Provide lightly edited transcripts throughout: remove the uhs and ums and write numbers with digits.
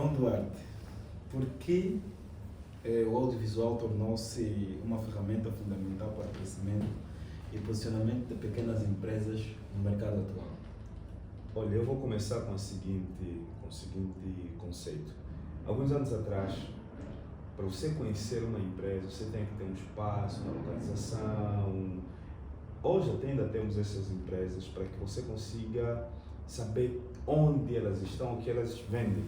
João Duarte, por que o audiovisual tornou-se uma ferramenta fundamental para o crescimento e posicionamento de pequenas empresas no mercado atual? Olha, eu vou começar com o seguinte conceito. Alguns anos atrás, para você conhecer uma empresa, você tem que ter um espaço, uma localização. Hoje ainda temos essas empresas para que você consiga saber onde elas estão, o que elas vendem.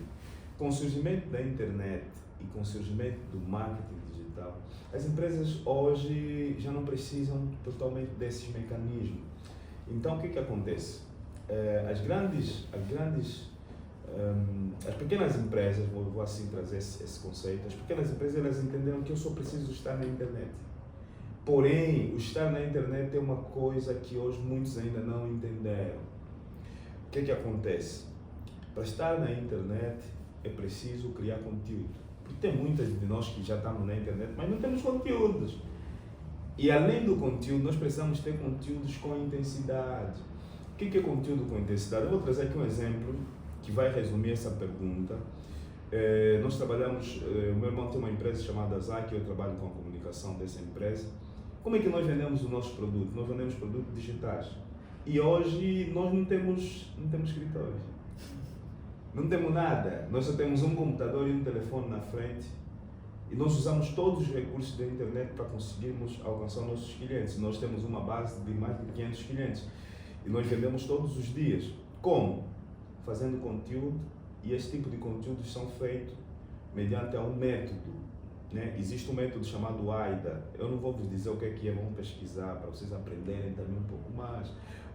Com o surgimento da internet e com o surgimento do marketing digital, as empresas hoje já não precisam totalmente desses mecanismos. Então, o que acontece? As pequenas empresas, vou assim trazer esse conceito, as pequenas empresas elas entenderam que eu só preciso estar na internet. Porém, o estar na internet é uma coisa que hoje muitos ainda não entenderam. O que acontece? Para estar na internet é preciso criar conteúdo. Porque tem muitas de nós que já estamos na internet, mas não temos conteúdos. E além do conteúdo, nós precisamos ter conteúdos com intensidade. O que é conteúdo com intensidade? Eu vou trazer aqui um exemplo que vai resumir essa pergunta. Nós trabalhamos, o meu irmão tem uma empresa chamada Zaki, eu trabalho com a comunicação dessa empresa. Como é que nós vendemos o nosso produto? Nós vendemos produtos digitais. E hoje nós não temos escritórios. Não temos nada. Nós só temos um computador e um telefone na frente. E nós usamos todos os recursos da internet para conseguirmos alcançar nossos clientes. Nós temos uma base de mais de 500 clientes. E nós vendemos todos os dias. Como? Fazendo conteúdo. E esse tipo de conteúdos são feitos mediante um método. Né? Existe um método chamado AIDA. Eu não vou vos dizer o que é, vamos pesquisar para vocês aprenderem também um pouco mais.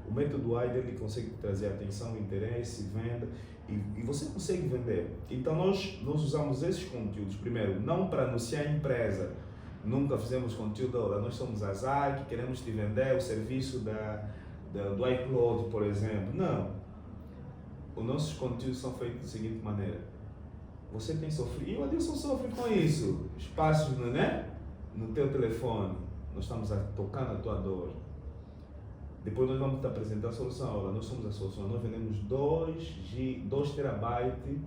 O método AIDA ele consegue trazer atenção, interesse, venda e você consegue vender. Então nós usamos esses conteúdos, primeiro, não para anunciar a empresa. Nunca fizemos conteúdo, olha, nós somos a ZAC, queremos te vender o serviço do iCloud, por exemplo. Não. Os nossos conteúdos são feitos da seguinte maneira. Você tem sofrido, e o Adilson sofre com isso. Espaços no teu telefone, nós estamos a tocar na tua dor. Depois nós vamos te apresentar a solução. Olha, nós somos a solução. Nós vendemos 2 terabytes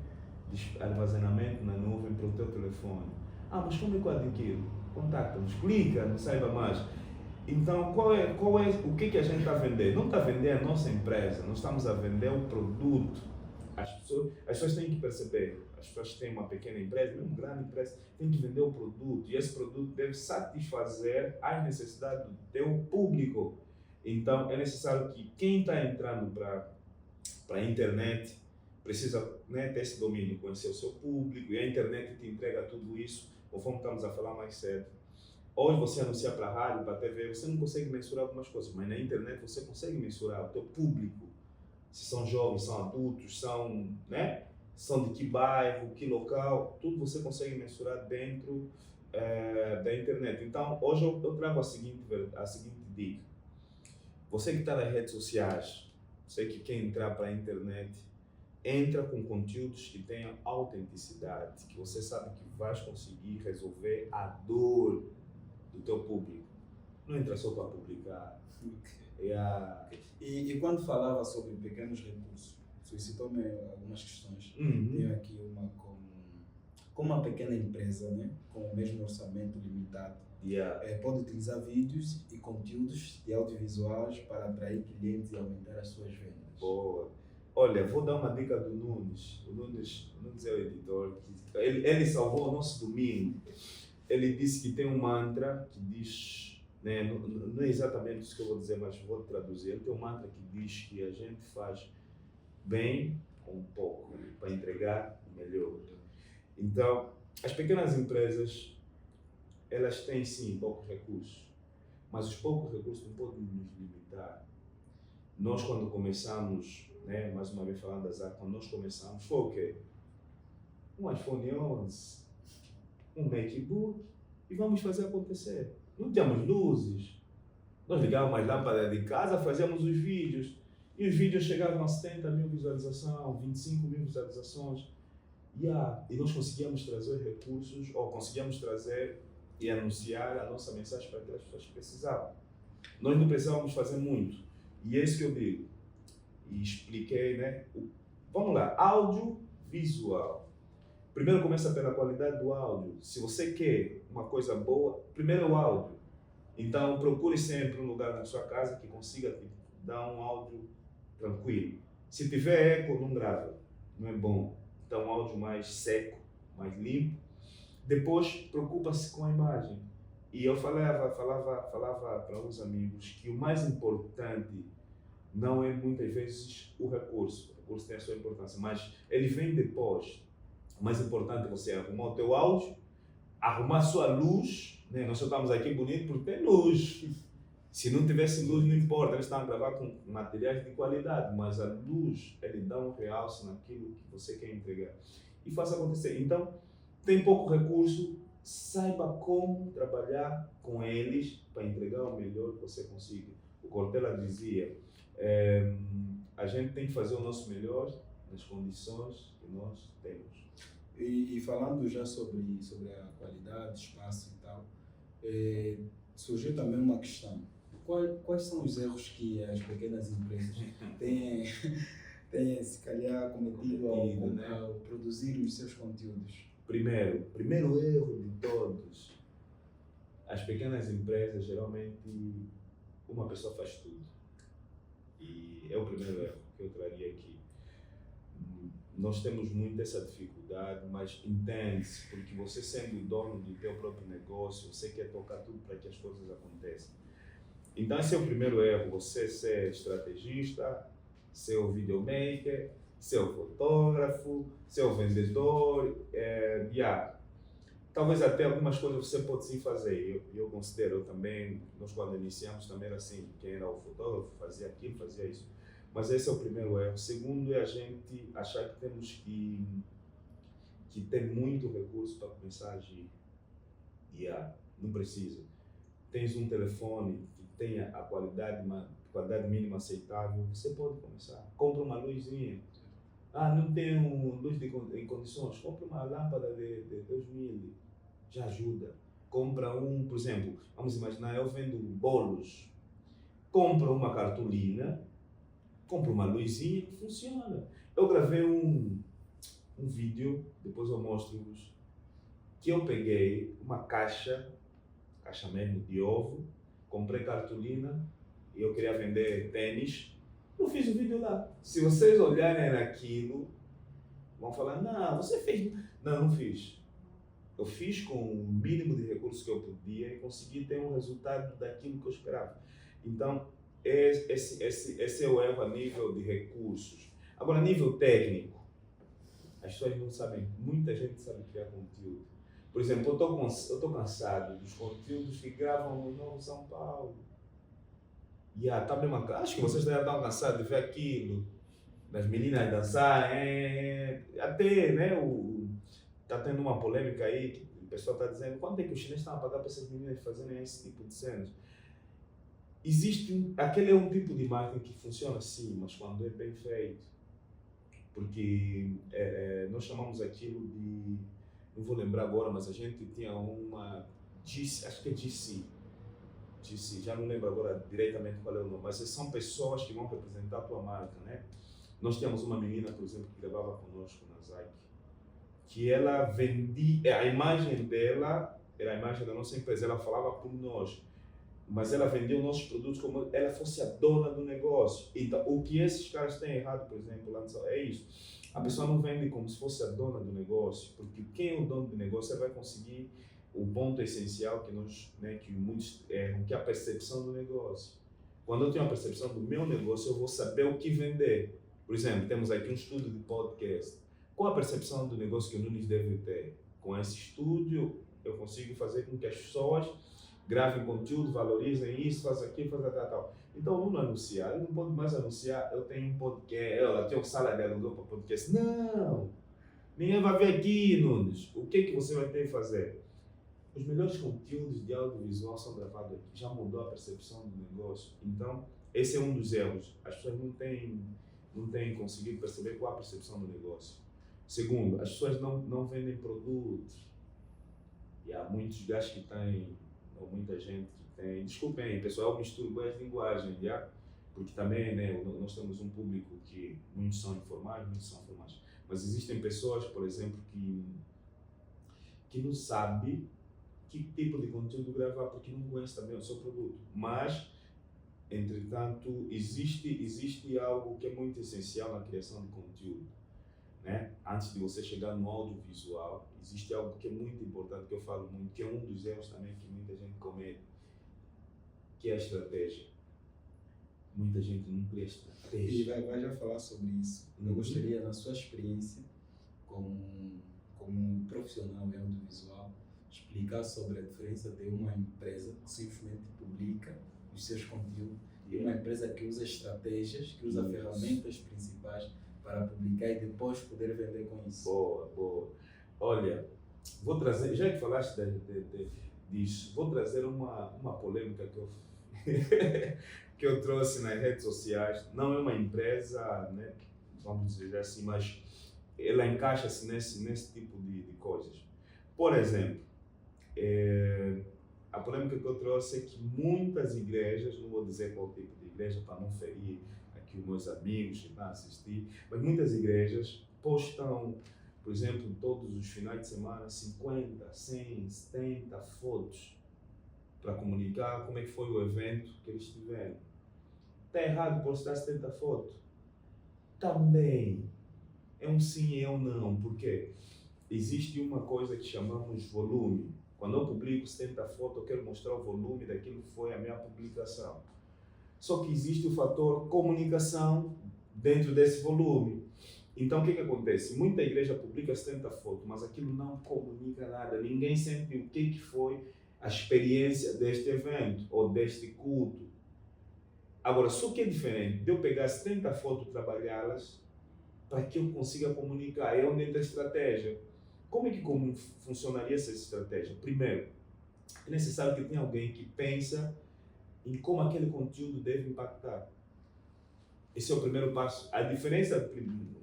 de armazenamento na nuvem para o teu telefone. Ah, mas como é que eu adquiro? Contacta-nos, clica, não saiba mais. Então, o que a gente está a vender? Não está a vender a nossa empresa, nós estamos a vender o produto. As pessoas têm que perceber, as pessoas que têm uma pequena empresa, mesmo uma grande empresa, têm que vender o produto. E esse produto deve satisfazer as necessidades do teu público. Então, é necessário que quem está entrando para a internet precisa ter esse domínio, conhecer o seu público, e a internet te entrega tudo isso, conforme estamos a falar mais cedo. Hoje você anunciar para a rádio, para a TV, você não consegue mensurar algumas coisas, mas na internet você consegue mensurar o teu público. Se são jovens, são adultos, são de que bairro, que local, tudo você consegue mensurar dentro da internet. Então, hoje eu trago a seguinte dica. Você que está nas redes sociais, você que quer entrar para a internet, entra com conteúdos que tenham autenticidade, que você sabe que vais conseguir resolver a dor do teu público. Não entra só para publicar. E quando falava sobre pequenos recursos, solicitou-me algumas questões. Uhum. Tenho aqui uma com uma pequena empresa, com o mesmo orçamento limitado. Pode utilizar vídeos e conteúdos de audiovisuais para atrair clientes e aumentar as suas vendas. Boa. Olha, vou dar uma dica do Nunes. O Nunes é o editor. Ele salvou o nosso domingo. Ele disse que tem um mantra que diz, não é exatamente isso que eu vou dizer, mas vou traduzir. Ele tem um mantra que diz que a gente faz bem com pouco para entregar o melhor. Então, as pequenas empresas, elas têm sim poucos recursos, mas os poucos recursos não podem nos limitar. Nós quando começamos, mais uma vez falando da ZAC, quando nós começamos, foi o quê? Um iPhone 11, um MacBook e vamos fazer acontecer. Não tínhamos luzes, nós ligávamos as lâmpadas de casa, fazíamos os vídeos e os vídeos chegavam a 70 mil visualizações, 25 mil visualizações e nós conseguíamos trazer recursos ou conseguíamos trazer e anunciar a nossa mensagem para aquelas pessoas que precisavam. Nós não precisávamos fazer muito. E é isso que eu digo. E expliquei, vamos lá, audiovisual. Primeiro começa pela qualidade do áudio. Se você quer uma coisa boa, primeiro é o áudio. Então procure sempre um lugar na sua casa que consiga te dar um áudio tranquilo. Se tiver eco, não grava, não é bom. Então um áudio mais seco, mais limpo. Depois preocupa-se com a imagem. E eu falava para uns amigos que o mais importante não é muitas vezes o recurso. O recurso tem a sua importância, mas ele vem depois. O mais importante é você arrumar o teu áudio, arrumar a sua luz, né? Nós só estamos aqui bonito porque tem luz. Se não tivesse luz, não importa, eles estão a gravar com materiais de qualidade, mas a luz, ele dá um realce naquilo que você quer entregar. E faça acontecer. Então, tem pouco recurso, saiba como trabalhar com eles para entregar o melhor que você consiga. O Cortella dizia, a gente tem que fazer o nosso melhor nas condições que nós temos. E falando já sobre a qualidade, espaço e tal, surgiu também uma questão. Quais são os erros que as pequenas empresas têm se calhar cometido ao produzir os seus conteúdos? Primeiro erro de todos, as pequenas empresas geralmente uma pessoa faz tudo. E é o primeiro erro que eu traria aqui. Nós temos muito essa dificuldade, mas entende-se, porque você sendo o dono do teu próprio negócio, você quer tocar tudo para que as coisas aconteçam. Então esse é o primeiro erro, você ser estrategista, ser o videomaker, ser o fotógrafo, ser o vendedor, talvez até algumas coisas você pode sim fazer. Eu considero também, nós quando iniciamos também era assim, quem era o fotógrafo fazia aquilo, fazia isso. Mas esse é o primeiro erro. O segundo é a gente achar que temos que ter muito recurso para começar a agir. Não precisa. Tens um telefone que tenha a qualidade mínima aceitável, você pode começar. Compra uma luzinha. Não tenho luz em condições, compra uma lâmpada de 2000, já ajuda. Compra por exemplo, vamos imaginar, eu vendo bolos. Compra uma cartolina, compra uma luzinha, funciona. Eu gravei um vídeo, depois eu mostro-vos, que eu peguei uma caixa mesmo de ovo, comprei cartolina e eu queria vender tênis. Eu fiz o vídeo lá. Se vocês olharem naquilo, vão falar, não, você fez. Não fiz. Eu fiz com o mínimo de recursos que eu podia e consegui ter um resultado daquilo que eu esperava. Então, esse é o erro a nível de recursos. Agora, a nível técnico, as pessoas não sabem, muita gente sabe criar conteúdo. Por exemplo, eu estou cansado dos conteúdos que gravam no Novo São Paulo. Acho que vocês já estão cansados de ver aquilo, das meninas dançarem, até, né, tá tendo uma polêmica aí, que o pessoal está dizendo, quanto é que os chineses estão a pagar para essas meninas fazerem esse tipo de cenas? Aquele é um tipo de marketing que funciona sim, mas quando é bem feito, porque nós chamamos aquilo de, não vou lembrar agora, mas a gente tinha acho que é GC, já não lembro agora diretamente qual é o nome, mas são pessoas que vão representar a tua marca, né? Nós tínhamos uma menina, por exemplo, que gravava conosco na Zike, que ela vendia, a imagem dela era a imagem da nossa empresa, ela falava por nós, mas ela vendia os nossos produtos como ela fosse a dona do negócio. Então, o que esses caras têm errado, por exemplo, lá é isso. A pessoa não vende como se fosse a dona do negócio, porque quem é o dono do negócio, ele vai conseguir o ponto essencial que nós, né, que muitos erram, que é a percepção do negócio. Quando eu tenho a percepção do meu negócio, eu vou saber o que vender. Por exemplo, temos aqui um estudo de podcast. Qual a percepção do negócio que o Nunes deve ter? Com esse estúdio, eu consigo fazer com que as pessoas gravem conteúdo, valorizem isso, fazem aquilo, fazem tal. Então, não anunciar, ele não pode mais anunciar, eu tenho um podcast, eu tenho sala de aluguel para podcast. Não! Ninguém vai ver aqui, Nunes. O que você vai ter que fazer? Os melhores conteúdos de audiovisual são gravados aqui, já mudou a percepção do negócio. Então, esse é um dos erros. As pessoas não têm conseguido perceber qual a percepção do negócio. Segundo, as pessoas não vendem produtos. E há muitos gajos que têm, ou muita gente que tem. Desculpem, pessoal, eu misturo boas linguagens, já? Porque também, né, nós temos um público que muitos são informais, muitos são formais. Mas existem pessoas, por exemplo, que não sabem que tipo de conteúdo gravar, porque não conhece também o seu produto. Mas, entretanto, existe algo que é muito essencial na criação de conteúdo, né? Antes de você chegar no audiovisual, existe algo que é muito importante, que eu falo muito, que é um dos erros também que muita gente comete, que é a estratégia. Muita gente não cria estratégia. E vai já falar sobre isso. Eu gostaria, na sua experiência, como um profissional em audiovisual, explicar sobre a diferença de uma empresa que simplesmente publica os seus conteúdos e uma empresa que usa estratégias, que usa ferramentas principais para publicar e depois poder vender com isso. Boa. Olha, vou trazer, já que falaste disso, vou trazer uma polêmica que eu que eu trouxe nas redes sociais. Não é uma empresa, né, vamos dizer assim, mas ela encaixa-se nesse tipo de coisas. Por exemplo, a polêmica que eu trouxe é que muitas igrejas, não vou dizer qual tipo de igreja para não ferir aqui os meus amigos que estão a assistir, mas muitas igrejas postam, por exemplo, todos os finais de semana 50, 100, 70 fotos para comunicar como é que foi o evento que eles tiveram. Está errado postar 70 fotos? Também é um sim e é um não, porque existe uma coisa que chamamos volume. Quando eu publico 70 fotos, eu quero mostrar o volume daquilo que foi a minha publicação. Só que existe o fator comunicação dentro desse volume. Então, o que acontece? Muita igreja publica 70 fotos, mas aquilo não comunica nada. Ninguém sente o que foi a experiência deste evento ou deste culto. Agora, só que é diferente de eu pegar 70 fotos e trabalhá-las para que eu consiga comunicar. É onde entra a estratégia. Como é que funcionaria essa estratégia? Primeiro, é necessário que tenha alguém que pensa em como aquele conteúdo deve impactar. Esse é o primeiro passo. A diferença,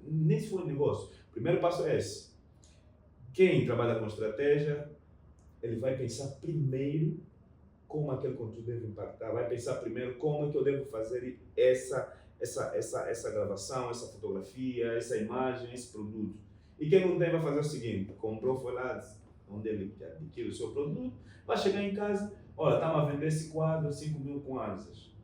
nem se for negócio, o primeiro passo é esse. Quem trabalha com estratégia, ele vai pensar primeiro como aquele conteúdo deve impactar, vai pensar primeiro como é que eu devo fazer essa gravação, essa fotografia, essa imagem, esse produto. E quem não tem vai fazer o seguinte, comprou, foi lá onde ele adquire o seu produto, vai chegar em casa, olha, estamos a vender esse quadro, 5.000 kwanzas.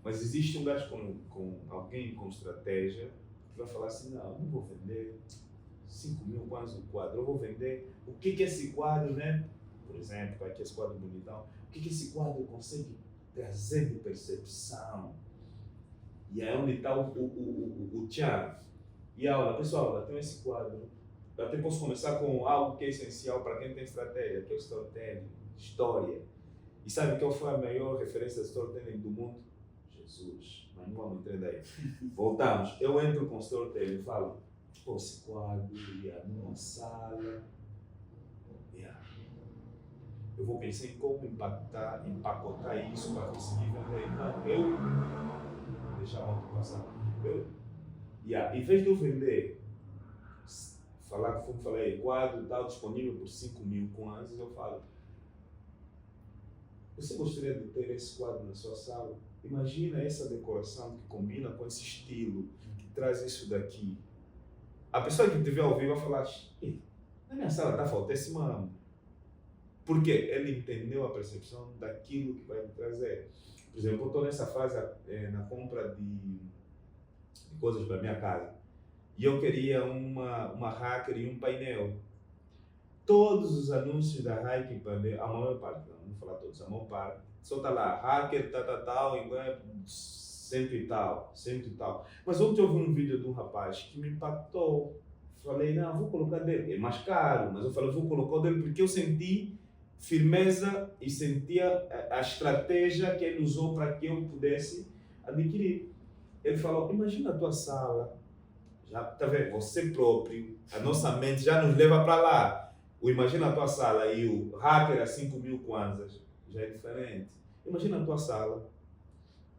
Mas existe um gajo com alguém com estratégia que vai falar assim, não vou vender 5.000 kwanzas o quadro, eu vou vender o que esse quadro, né? Por exemplo, aqui esse quadro bonitão, o que esse quadro consegue trazer de percepção? E aí é onde está o chave. E a aula, pessoal, eu tenho esse quadro. Eu até posso começar com algo que é essencial para quem tem estratégia, que é o storytelling, história. E sabe qual foi a maior referência de storytelling do mundo? Jesus. Mas não vamos entrar daí. Voltamos. Eu entro com storytelling e falo, pô, esse quadro, numa sala. Eu vou pensar em como empacotar isso para conseguir vender. Então, vou deixar a moto passar. Em vez de eu vender, falar como falei, quadro tal disponível por 5.000 kwanzas, eu falo, você gostaria de ter esse quadro na sua sala? Imagina essa decoração que combina com esse estilo, que traz isso daqui. A pessoa que estiver ao vivo vai falar, na minha sala está faltando esse mano. Porque ele entendeu a percepção daquilo que vai me trazer. Por exemplo, eu estou nessa fase na compra de coisas para minha casa. E eu queria uma hacker e um painel. Todos os anúncios da hacker e painel, a maior parte, não vou falar todos, a maior parte, só está lá, hacker, tal, cento e tal. Mas ontem eu vi um vídeo de um rapaz que me impactou. Falei, não, vou colocar dele. É mais caro, mas eu falei, vou colocar o dele porque eu senti firmeza e sentia a estratégia que ele usou para que eu pudesse adquirir. Ele falou, imagina a tua sala, já tá vendo, você próprio, a nossa mente já nos leva para lá. O imagina a tua sala e o hacker a 5.000 kwanzas, já é diferente. Imagina a tua sala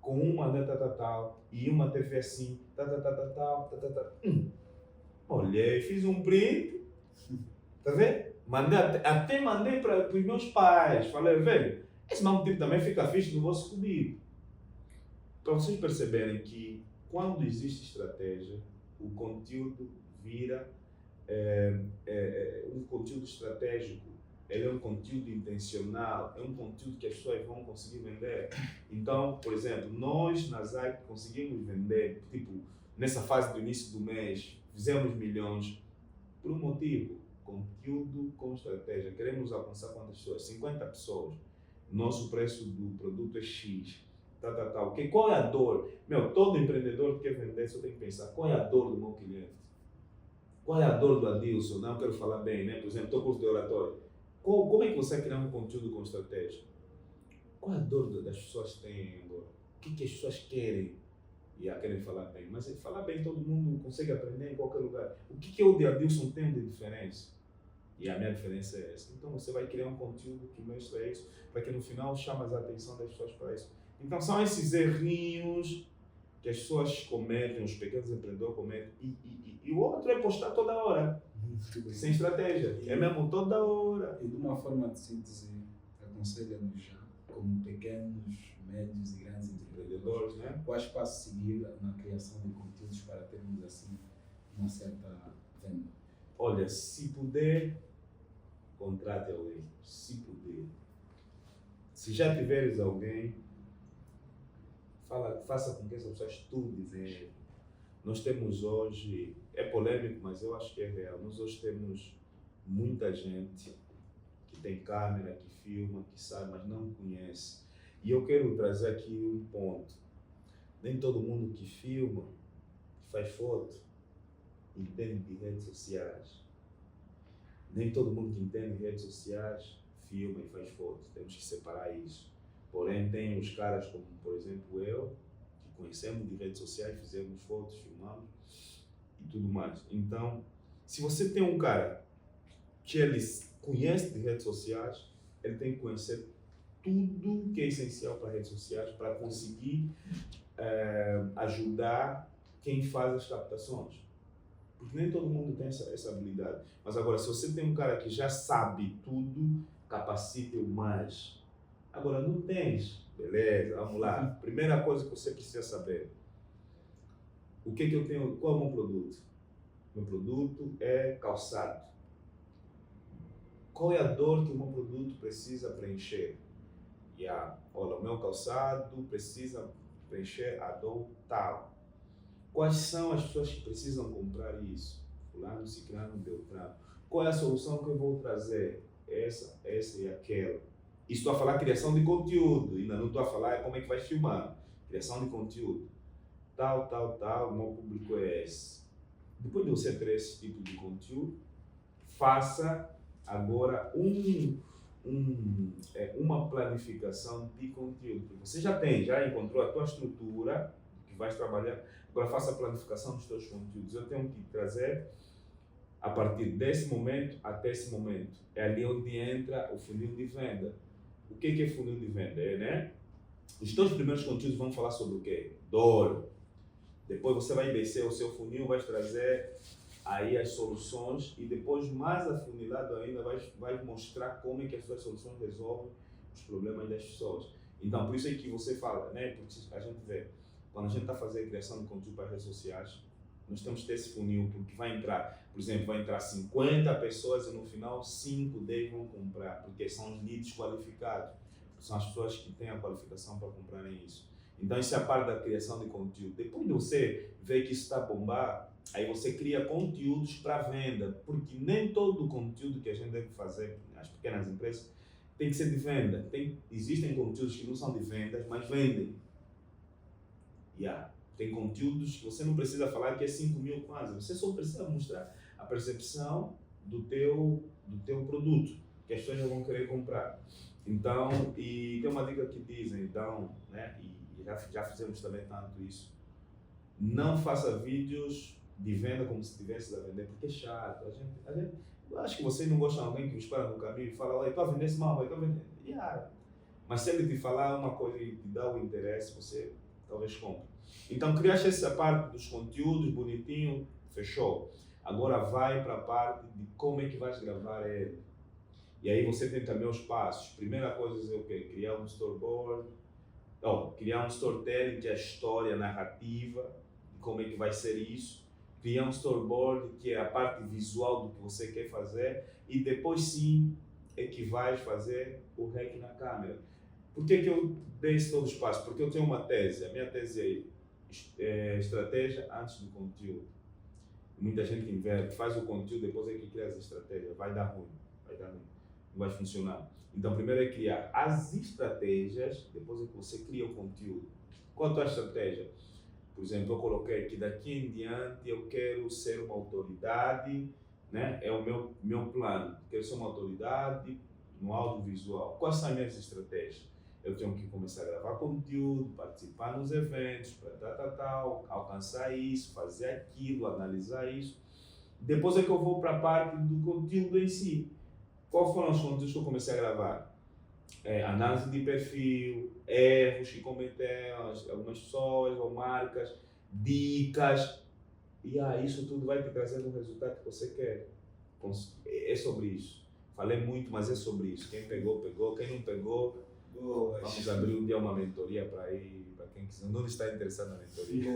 com uma tal e uma TV assim, tal. Olhei, fiz um print, tá vendo? Até mandei para os meus pais. Falei, velho, esse mesmo tipo também fica fixe no vosso comigo. Para vocês perceberem que quando existe estratégia, o conteúdo vira um conteúdo estratégico. Ele é um conteúdo intencional, é um conteúdo que as pessoas vão conseguir vender. Então, por exemplo, nós na Zayt conseguimos vender, tipo, nessa fase do início do mês, fizemos milhões por um motivo: conteúdo com estratégia. Queremos alcançar quantas pessoas? 50 pessoas. Nosso preço do produto é X. Qual é a dor? Todo empreendedor que quer vender só tem que pensar: qual é a dor do meu cliente? Qual é a dor do Adilson? Não quero falar bem, né? Por exemplo, estou curso de oratório. Como é que você vai criar um conteúdo com estratégia? Qual é a dor das pessoas que têm agora? O que as pessoas querem? Querem falar bem. Mas falar bem todo mundo consegue aprender em qualquer lugar. O que eu de Adilson tenho de diferença? E a minha diferença é essa. Então você vai criar um conteúdo que mostra isso, para que no final chame a atenção das pessoas para isso. Então são esses errinhos que as pessoas cometem, os pequenos empreendedores cometem. E o outro é postar toda hora, sem estratégia. É mesmo toda hora. E de uma forma de síntese, aconselha-nos já, como pequenos, médios e grandes empreendedores, né? Quais passos seguir na criação de conteúdos para termos assim uma certa venda? Olha, se puder, contrate alguém. Se puder. Se já tiveres alguém, faça com que essa pessoa estude. Nós temos hoje, é polêmico, mas eu acho que é real. Nós hoje temos muita gente que tem câmera, que filma, que sabe, mas não conhece. E eu quero trazer aqui um ponto. Nem todo mundo que filma, que faz foto, entende de redes sociais. Nem todo mundo que entende de redes sociais filma e faz foto. Temos que separar isso. Porém, tem os caras como, por exemplo, eu, que conhecemos de redes sociais, fizemos fotos, filmamos e tudo mais. Então, se você tem um cara que ele conhece de redes sociais, ele tem que conhecer tudo que é essencial para redes sociais para conseguir ajudar quem faz as captações. Porque nem todo mundo tem essa habilidade. Mas agora, se você tem um cara que já sabe tudo, capacite-o mais. Agora, não tens. Beleza, vamos lá. Primeira coisa que você precisa saber. O que eu tenho? Qual é o meu produto? Meu produto é calçado. Qual é a dor que o meu produto precisa preencher? Olha, o meu calçado precisa preencher a dor tal. Quais são as pessoas que precisam comprar isso? Fulano, Ciclano, Beltrano. Qual é a solução que eu vou trazer? Essa e aquela. E estou a falar criação de conteúdo, ainda não estou a falar como é que vai filmar. Criação de conteúdo. Tal, o meu público é esse. Depois de você ter esse tipo de conteúdo, faça agora uma planificação de conteúdo. Você já encontrou a tua estrutura que vais trabalhar. Agora faça a planificação dos teus conteúdos. Eu tenho que trazer a partir desse momento até esse momento. É ali onde entra o funil de venda. O que é funil de venda? Os teus primeiros conteúdos vão falar sobre o quê? Dor. Depois você vai descer o seu funil, vai trazer aí as soluções e depois, mais afunilado ainda, vai mostrar como é que as suas soluções resolvem os problemas das pessoas. Então, por isso é que você fala, né? Porque a gente vê, quando a gente está fazendo a criação de conteúdo para redes sociais, nós temos que ter esse funil, porque vai entrar, por exemplo, vai entrar 50 pessoas e no final 5, 10 vão comprar, porque são os leads qualificados, são as pessoas que têm a qualificação para comprarem isso. Então, isso é a parte da criação de conteúdo. Depois de você ver que isso está a bombar, aí você cria conteúdos para venda, porque nem todo o conteúdo que a gente deve fazer nas pequenas empresas tem que ser de venda. Existem conteúdos que não são de vendas, mas vendem. Tem conteúdos que você não precisa falar que é 5.000 kwanzas, você só precisa mostrar a percepção do teu produto, que as pessoas já vão querer comprar. Então, e tem uma dica que dizem, então, né, e já fizemos também tanto isso, não faça vídeos de venda como se estivesse a vender, porque é chato. Eu acho que você não gosta de alguém que vos para no caminho e fala, olha, estou a vender esse mal, estou a vender. Mas se ele te falar uma coisa e te dá o interesse, você talvez compre. Então, criaste essa parte dos conteúdos bonitinho, fechou. Agora vai para a parte de como é que vais gravar ele. E aí você tem também os passos. Primeira coisa é o quê? Criar um storyboard, criar um storytelling, que é a história, a narrativa, como é que vai ser isso. criar um storyboard, que é a parte visual do que você quer fazer, e depois sim é que vais fazer o rec na câmera. Por que eu dei esse todo espaço? Porque eu tenho uma tese, a minha tese é estratégia antes do conteúdo. Muita gente inverte, faz o conteúdo, depois é que cria as estratégias, vai dar ruim, não vai funcionar. Então, primeiro é criar as estratégias, depois é que você cria o conteúdo. Qual a tua estratégia? Por exemplo, eu coloquei que daqui em diante eu quero ser uma autoridade, né? É o meu plano. Quero ser uma autoridade no audiovisual. Quais são as minhas estratégias? Eu tenho que começar a gravar conteúdo, participar nos eventos, para tal, alcançar isso, fazer aquilo, analisar isso. Depois é que eu vou para a parte do conteúdo em si. Quais foram os conteúdos que eu comecei a gravar? Análise de perfil, erros que cometeram algumas pessoas ou marcas, dicas. E isso tudo vai te trazer o resultado que você quer. É sobre isso. Falei muito, mas é sobre isso. Quem pegou, pegou. Quem não pegou, vamos abrir um dia uma mentoria para quem quiser. Não está interessado na mentoria.